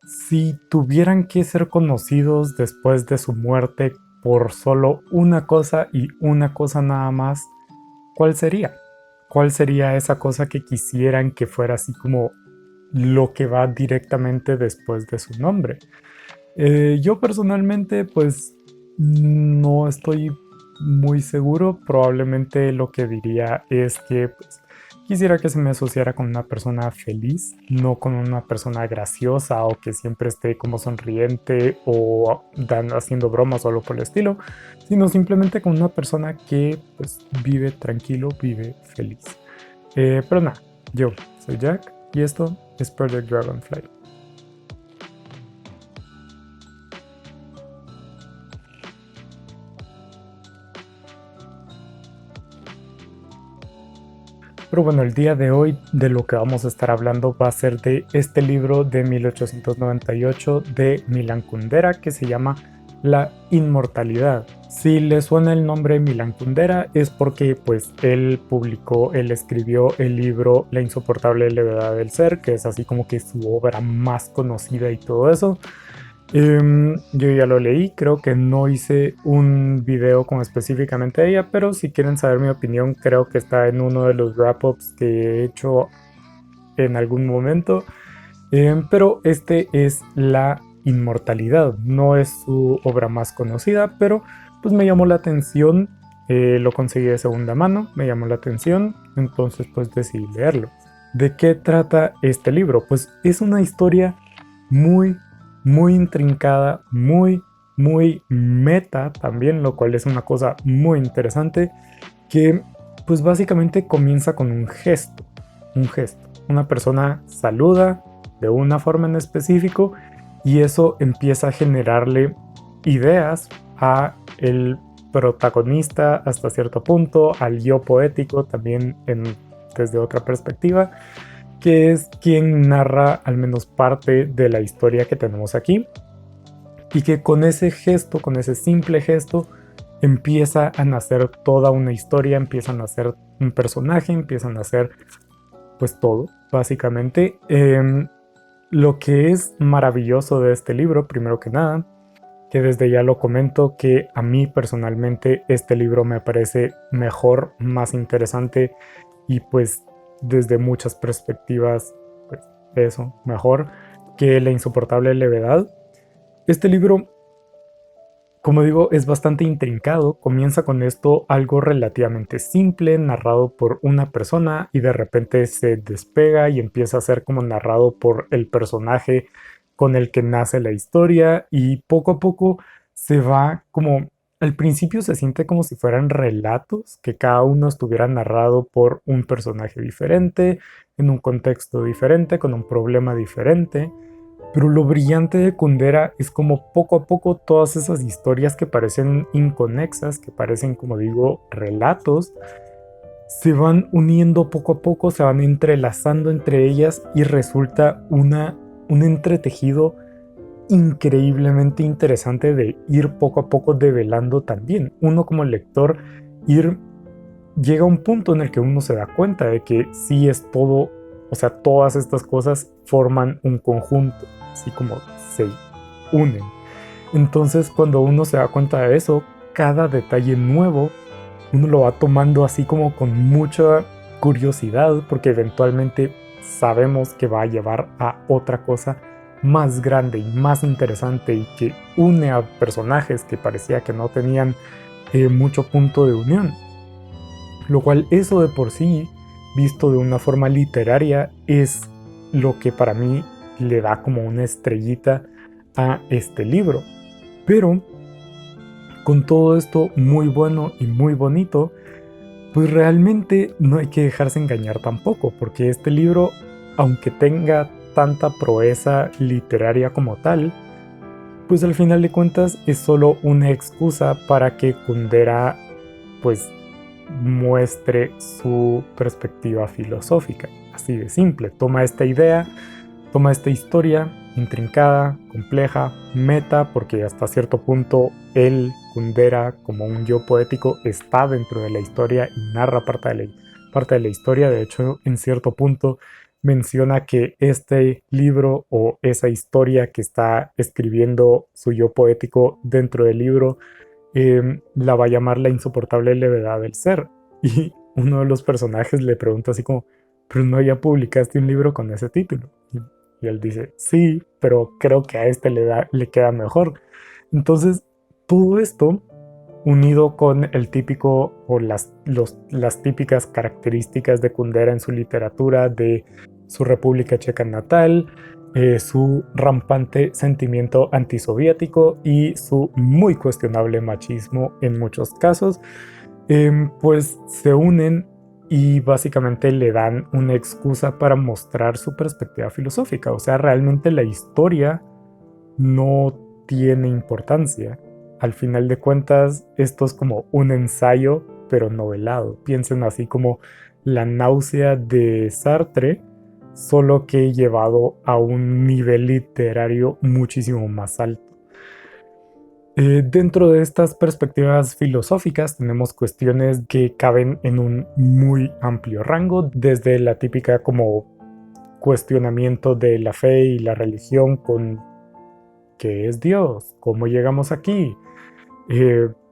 Si tuvieran que ser conocidos después de su muerte por solo una cosa y una cosa nada más, ¿cuál sería? ¿Cuál sería esa cosa que quisieran que fuera así como lo que va directamente después de su nombre? Yo personalmente, pues no estoy muy seguro. Probablemente lo que diría es que pues, quisiera que se me asociara con una persona feliz, no con una persona graciosa o que siempre esté como sonriente o haciendo bromas o algo por el estilo, sino simplemente con una persona que pues vive tranquilo, vive feliz. Pero nada, yo soy Jack y esto es Project Dragonfly. Pero bueno, el día de hoy de lo que vamos a estar hablando va a ser de este libro de 1898 de Milan Kundera que se llama La Inmortalidad. Si le suena el nombre Milan Kundera es porque pues él escribió el libro La insoportable levedad del ser, que es así como que su obra más conocida y todo eso. Yo ya lo leí, creo que no hice un video como específicamente de ella, pero si quieren saber mi opinión, creo que está en uno de los wrap-ups que he hecho en algún momento. Pero este es La Inmortalidad, no es su obra más conocida, pero pues me llamó la atención, lo conseguí de segunda mano, me llamó la atención, entonces pues decidí leerlo. ¿De qué trata este libro? Pues es una historia muy, muy intrincada, muy meta también, lo cual es una cosa muy interesante, que pues básicamente comienza con un gesto. Una persona saluda de una forma en específico y eso empieza a generarle ideas a el protagonista hasta cierto punto, al yo poético también desde otra perspectiva, que es quien narra al menos parte de la historia que tenemos aquí y que con ese gesto, con ese simple gesto, empieza a nacer toda una historia, empiezan a nacer un personaje, empiezan a nacer pues todo, básicamente. Lo que es maravilloso de este libro, primero que nada, que desde ya lo comento, que a mí personalmente este libro me parece mejor, más interesante y pues desde muchas perspectivas, pues eso, mejor que La insoportable levedad. Este libro, como digo, es bastante intrincado. Comienza con esto algo relativamente simple, narrado por una persona y de repente se despega y empieza a ser como narrado por el personaje con el que nace la historia y poco a poco se va como... Al principio se siente como si fueran relatos, que cada uno estuviera narrado por un personaje diferente, en un contexto diferente, con un problema diferente. Pero lo brillante de Kundera es como poco a poco todas esas historias que parecen inconexas, que parecen, como digo, relatos, se van uniendo poco a poco, se van entrelazando entre ellas y resulta un entretejido increíblemente interesante de ir poco a poco develando también. Uno como lector ir llega un punto en el que uno se da cuenta de que sí es todo, o sea, todas estas cosas forman un conjunto, así como se unen. Entonces, cuando uno se da cuenta de eso, cada detalle nuevo, uno lo va tomando así como con mucha curiosidad, porque eventualmente sabemos que va a llevar a otra cosa más grande y más interesante y que une a personajes que parecía que no tenían mucho punto de unión. Lo cual eso de por sí, visto de una forma literaria, es lo que para mí le da como una estrellita a este libro. Pero con todo esto muy bueno y muy bonito, pues realmente no hay que dejarse engañar tampoco, porque este libro, aunque tenga tanta proeza literaria como tal, pues al final de cuentas es solo una excusa para que Kundera pues muestre su perspectiva filosófica. Así de simple, toma esta idea, toma esta historia intrincada, compleja, meta, porque hasta cierto punto él, Kundera, como un yo poético, está dentro de la historia y narra parte de la historia. De hecho, en cierto punto, menciona que este libro o esa historia que está escribiendo su yo poético dentro del libro la va a llamar La insoportable levedad del ser. Y uno de los personajes le pregunta así como, pero no ya publicaste un libro con ese título. Y él dice, sí, pero creo que a este le queda mejor. Entonces, todo esto unido con el típico o las típicas características de Kundera en su literatura, de su República Checa natal, su rampante sentimiento antisoviético y su muy cuestionable machismo en muchos casos, pues se unen y básicamente le dan una excusa para mostrar su perspectiva filosófica. O sea, realmente la historia no tiene importancia. Al final de cuentas, esto es como un ensayo, pero novelado. Piensen así como La náusea de Sartre, solo que llevado a un nivel literario muchísimo más alto. Dentro de estas perspectivas filosóficas tenemos cuestiones que caben en un muy amplio rango, desde la típica como cuestionamiento de la fe y la religión con ¿qué es Dios? ¿Cómo llegamos aquí?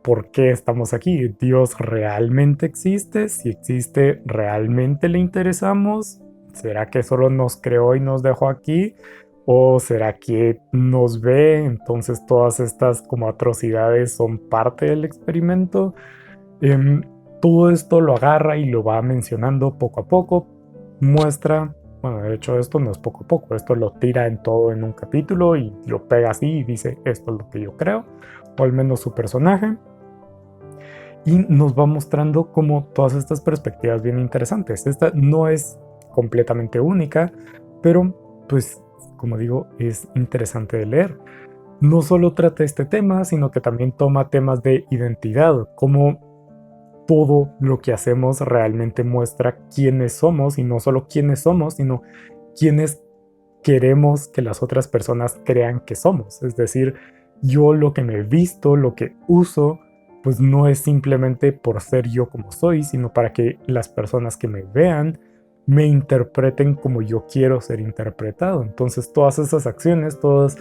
¿Por qué estamos aquí? ¿Dios realmente existe? Si existe, ¿realmente le interesamos? ¿Será que solo nos creó y nos dejó aquí? ¿O será que nos ve? Entonces todas estas como atrocidades son parte del experimento. Em, Todo esto lo agarra y lo va mencionando poco a poco. Muestra, bueno, de hecho esto no es poco a poco, esto lo tira en todo en un capítulo y lo pega así y dice, esto es lo que yo creo, o al menos su personaje. Y nos va mostrando como todas estas perspectivas bien interesantes. Esta no es completamente única, pero pues como digo, es interesante de leer. No solo trata este tema, sino que también toma temas de identidad, como todo lo que hacemos realmente muestra quiénes somos, y no solo quiénes somos, sino quiénes queremos que las otras personas crean que somos. Es decir, yo lo que me he visto, lo que uso, pues no es simplemente por ser yo como soy, sino para que las personas que me vean me interpreten como yo quiero ser interpretado. Entonces todas esas acciones, todas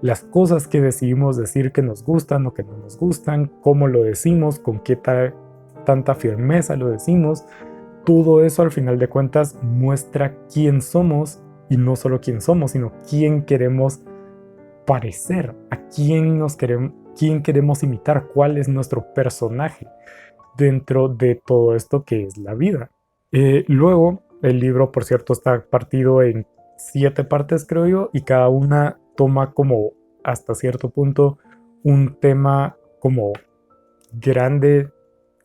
las cosas que decidimos decir que nos gustan o que no nos gustan, cómo lo decimos, con qué tanta firmeza lo decimos, todo eso al final de cuentas muestra quién somos, y no solo quién somos, sino quién queremos parecer, a quién queremos imitar, cuál es nuestro personaje dentro de todo esto que es la vida. Luego, el libro, por cierto, está partido en 7 partes, creo yo, y cada una toma como hasta cierto punto un tema como grande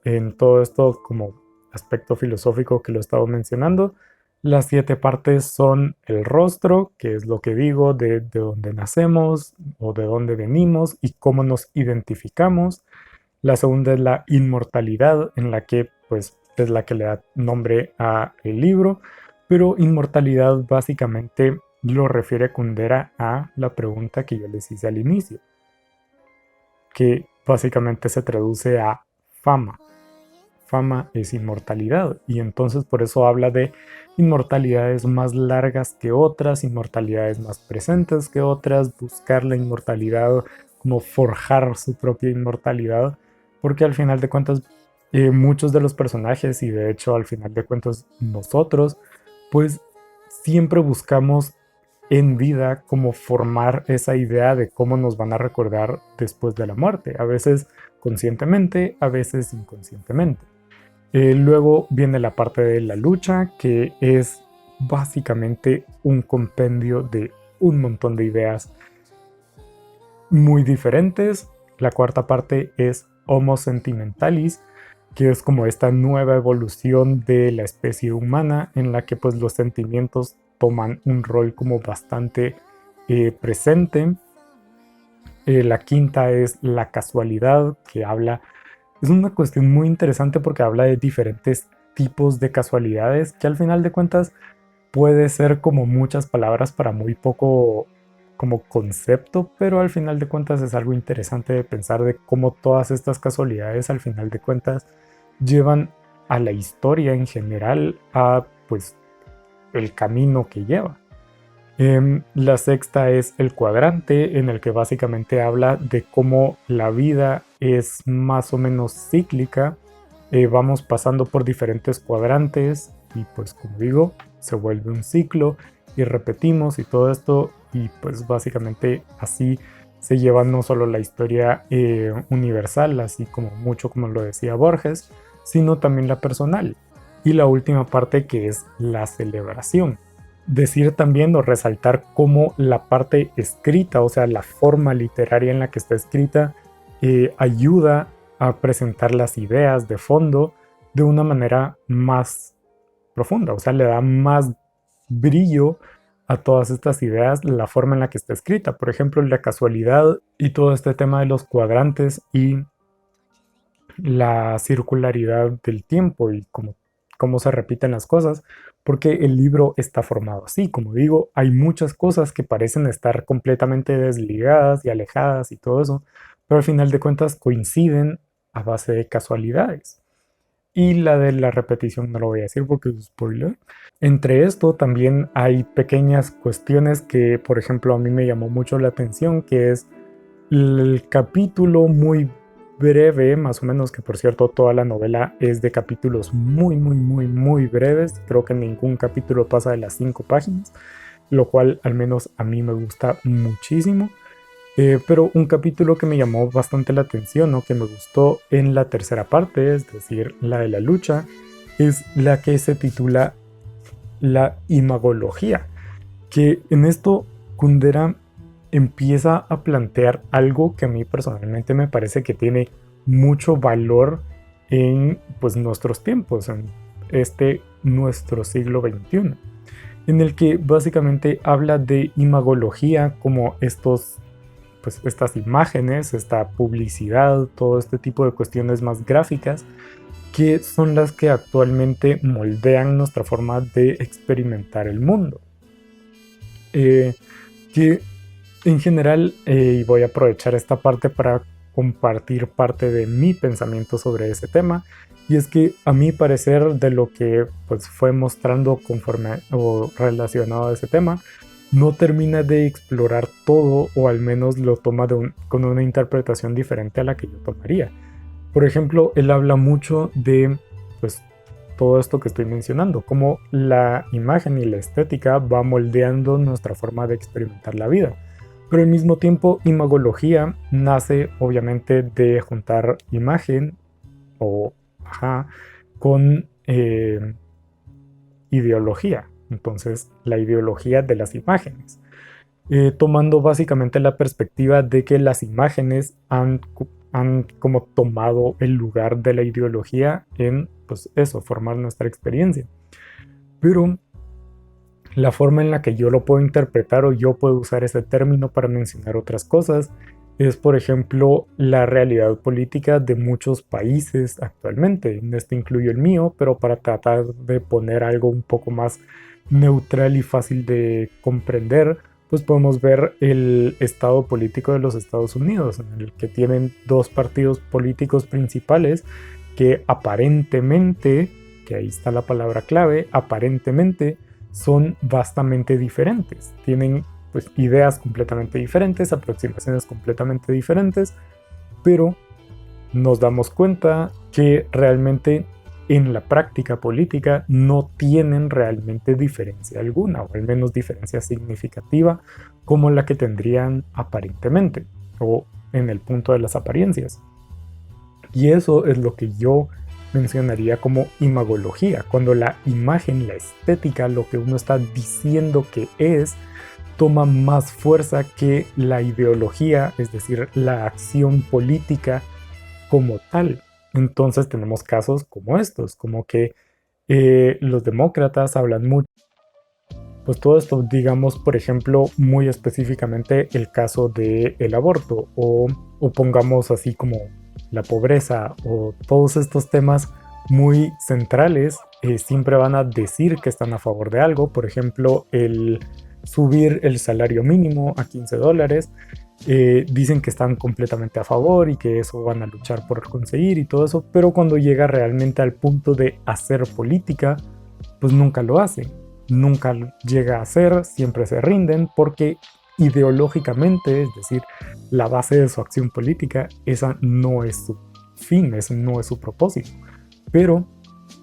en todo esto como aspecto filosófico que lo he estado mencionando. Las 7 partes son el rostro, que es lo que digo, de dónde nacemos o de dónde venimos y cómo nos identificamos. La segunda es la inmortalidad, en la que pues es la que le da nombre a el libro, pero inmortalidad básicamente lo refiere Kundera a la pregunta que yo les hice al inicio, que básicamente se traduce a fama. Fama es inmortalidad, y entonces por eso habla de inmortalidades más largas que otras, inmortalidades más presentes que otras, buscar la inmortalidad, como forjar su propia inmortalidad, porque al final de cuentas muchos de los personajes, y de hecho al final de cuentas nosotros, pues siempre buscamos en vida como formar esa idea de cómo nos van a recordar después de la muerte, a veces conscientemente, a veces inconscientemente. Luego viene la parte de la lucha, que es básicamente un compendio de un montón de ideas muy diferentes. La cuarta parte es Homo Sentimentalis, que es como esta nueva evolución de la especie humana en la que pues los sentimientos toman un rol como bastante presente. La quinta es La Casualidad, que habla, es una cuestión muy interesante porque habla de diferentes tipos de casualidades, que al final de cuentas puede ser como muchas palabras para muy poco como concepto, pero al final de cuentas es algo interesante de pensar de cómo todas estas casualidades al final de cuentas llevan a la historia en general a pues el camino que lleva. La sexta es el cuadrante, en el que básicamente habla de cómo la vida es más o menos cíclica. Vamos pasando por diferentes cuadrantes y pues como digo, se vuelve un ciclo y repetimos y todo esto, y pues básicamente así se lleva no solo la historia universal, así como mucho como lo decía Borges, sino también la personal. Y la última parte, que es la celebración. Decir también o resaltar cómo la parte escrita, o sea, la forma literaria en la que está escrita, ayuda a presentar las ideas de fondo de una manera más profunda, o sea, le da más brillo a todas estas ideas la forma en la que está escrita. Por ejemplo, la casualidad y todo este tema de los cuadrantes y la circularidad del tiempo y cómo se repiten las cosas, porque el libro está formado así. Como digo, hay muchas cosas que parecen estar completamente desligadas y alejadas y todo eso, pero al final de cuentas coinciden a base de casualidades. Y la de la repetición no lo voy a decir porque es spoiler. Entre esto también hay pequeñas cuestiones que, por ejemplo, a mí me llamó mucho la atención, que es el capítulo muy breve, más o menos, que por cierto toda la novela es de capítulos muy, muy, muy, muy breves. Creo que ningún capítulo pasa de las 5 páginas, lo cual al menos a mí me gusta muchísimo. Pero un capítulo que me llamó bastante la atención, o que me gustó en la tercera parte, es decir, la de la lucha, es la que se titula La imagología, que en esto Kundera empieza a plantear algo que a mí personalmente me parece que tiene mucho valor en pues nuestros tiempos, en nuestro siglo XXI, en el que básicamente habla de imagología como estas imágenes, esta publicidad, todo este tipo de cuestiones más gráficas, que son las que actualmente moldean nuestra forma de experimentar el mundo. Que en general, y voy a aprovechar esta parte para compartir parte de mi pensamiento sobre ese tema, y es que a mi parecer, de lo que pues fue mostrando conforme o relacionado a ese tema, no termina de explorar todo, o al menos lo toma con una interpretación diferente a la que yo tomaría. Por ejemplo, él habla mucho de pues todo esto que estoy mencionando, cómo la imagen y la estética va moldeando nuestra forma de experimentar la vida. Pero al mismo tiempo, imagología nace obviamente de juntar imagen o con ideología. Entonces, la ideología de las imágenes. Tomando básicamente la perspectiva de que las imágenes han como tomado el lugar de la ideología en, pues eso, formar nuestra experiencia. Pero la forma en la que yo lo puedo interpretar, o yo puedo usar ese término para mencionar otras cosas, es por ejemplo la realidad política de muchos países actualmente. Esto incluye el mío, pero para tratar de poner algo un poco más neutral y fácil de comprender, pues podemos ver el estado político de los Estados Unidos, en el que tienen dos partidos políticos principales que aparentemente, que ahí está la palabra clave, aparentemente son bastante diferentes. Tienen pues ideas completamente diferentes, aproximaciones completamente diferentes, pero nos damos cuenta que realmente en la práctica política no tienen realmente diferencia alguna, o al menos diferencia significativa como la que tendrían aparentemente, o en el punto de las apariencias. Y eso es lo que yo mencionaría como imagología, cuando la imagen, la estética, lo que uno está diciendo que es, toma más fuerza que la ideología, es decir, la acción política como tal. Entonces tenemos casos como estos, como que los demócratas hablan mucho. Pues todo esto, digamos, por ejemplo, muy específicamente el caso del aborto, o pongamos así como la pobreza, o todos estos temas muy centrales, siempre van a decir que están a favor de algo. Por ejemplo, el subir el salario mínimo a $15, dicen que están completamente a favor y que eso van a luchar por conseguir y todo eso, pero cuando llega realmente al punto de hacer política, pues nunca lo hacen. nunca llega a ser, siempre se rinden porque ideológicamente, es decir, la base de su acción política, esa no es su fin, ese no es su propósito. Pero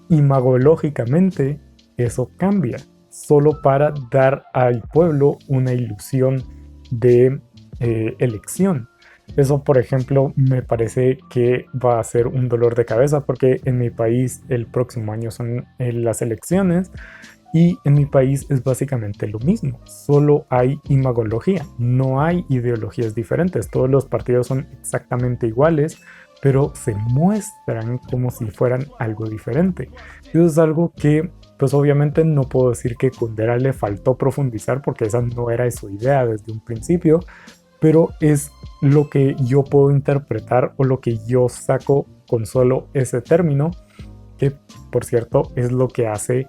imagológicamente eso cambia, solo para dar al pueblo una ilusión de elección. Eso, por ejemplo, me parece que va a ser un dolor de cabeza porque en mi país el próximo año son las elecciones y en mi país es básicamente lo mismo. Solo hay imagología, no hay ideologías diferentes. Todos los partidos son exactamente iguales, pero se muestran como si fueran algo diferente. Eso es algo que, pues obviamente no puedo decir que Kundera le faltó profundizar porque esa no era su idea desde un principio, pero es lo que yo puedo interpretar o lo que yo saco con solo ese término, que por cierto es lo que hace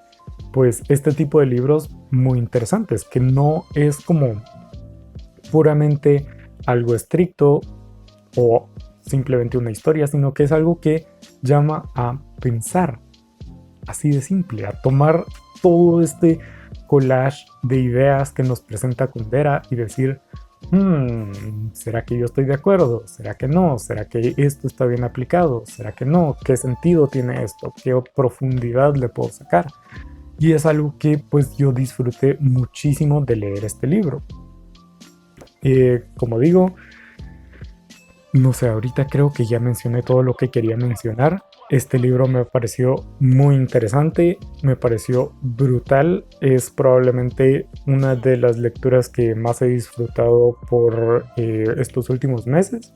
pues este tipo de libros muy interesantes, que no es como puramente algo estricto o simplemente una historia, sino que es algo que llama a pensar, así de simple, a tomar todo este collage de ideas que nos presenta Kundera y decir, ¿será que yo estoy de acuerdo? ¿Será que no? ¿Será que esto está bien aplicado? ¿Será que no? ¿Qué sentido tiene esto? ¿Qué profundidad le puedo sacar? Y es algo que pues yo disfruté muchísimo de leer este libro. Como digo, no sé, ahorita creo que ya mencioné todo lo que quería mencionar. Este libro me pareció muy interesante, me pareció brutal. Es probablemente una de las lecturas que más he disfrutado por estos últimos meses.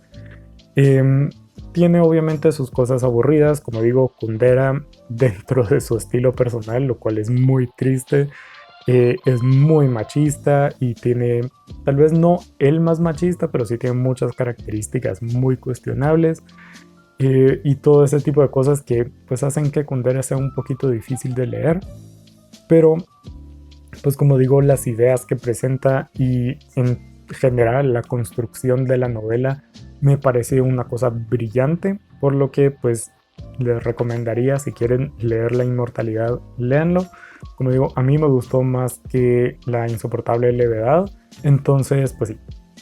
Eh, Tiene obviamente sus cosas aburridas, como digo, Kundera dentro de su estilo personal, lo cual es muy triste. Es muy machista y tiene, tal vez no el más machista, pero sí tiene muchas características muy cuestionables y todo ese tipo de cosas que pues hacen que Kundera sea un poquito difícil de leer, pero pues como digo, las ideas que presenta y en general la construcción de la novela me parece una cosa brillante, por lo que pues les recomendaría, si quieren leer La Inmortalidad, léanlo. Como digo, a mí me gustó más que La Insoportable Levedad, entonces pues sí,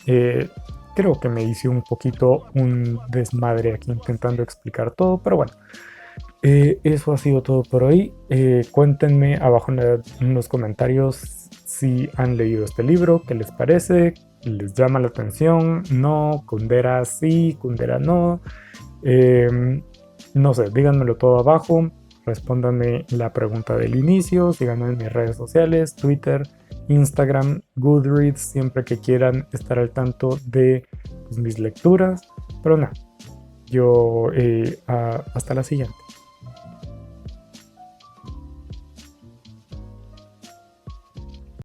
eh, creo que me hice un poquito un desmadre aquí intentando explicar todo, pero bueno, eso ha sido todo por hoy. Cuéntenme abajo en los comentarios si han leído este libro, qué les parece, les llama la atención, no, Kundera sí, Kundera no. No sé, díganmelo todo abajo, respóndanme la pregunta del inicio, síganme en mis redes sociales, Twitter, Instagram, Goodreads, siempre que quieran estar al tanto de pues, mis lecturas. Pero nada, yo hasta la siguiente.